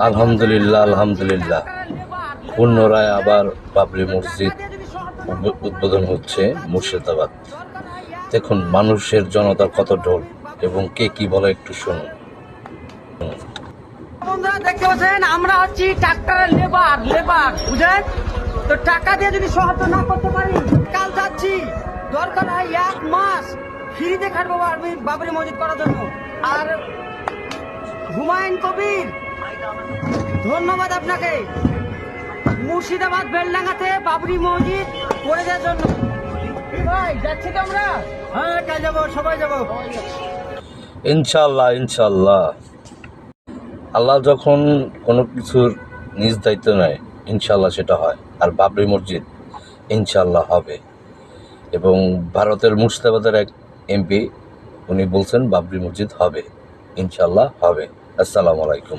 আলহামদুলিল্লাহ আলহামদুলিল্লাহ পুনরায় আবার বাবরি মসজিদ উদ্বোধন হচ্ছে মুর্শিদাবাদ। দেখুন মানুষের জনতার কত ঢোল এবং কে কি বলে একটু শুনুন। বন্ধুরা দেখতে পাচ্ছেন আমরা হচ্ছি ট্রাক্টরের লেবার বুঝলেন তো টাকা দিয়ে যদি সাহায্য না করতে পারি কাল যাচ্ছি দরকার হয় 1 মাস ফ্রিতে খাটবো বাবরি মসজিদ করার জন্য। আর হুমায়ুন কবির ধন্যবাদ আপনাকে মুর্শিদাবাদ বেলডাঙ্গাতে বাবরি মসজিদ করে দেওয়ার জন্য। ভাই যাচ্ছি তো আমরা, হ্যাঁ কাল যাবো, সবাই যাবো ইনশাল্লাহ ইনশাল্লাহ। আল্লাহ যখন কোনো কিছুর নিজ দায়িত্ব নেয় ইনশাল্লাহ সেটা হয়। আর বাবরি মসজিদ ইনশাল্লাহ হবে। এবং ভারতের মুর্শিদাবাদের এক এমপি উনি বলছেন বাবরি মসজিদ হবে, ইনশাল্লাহ হবে। আসসালামু আলাইকুম।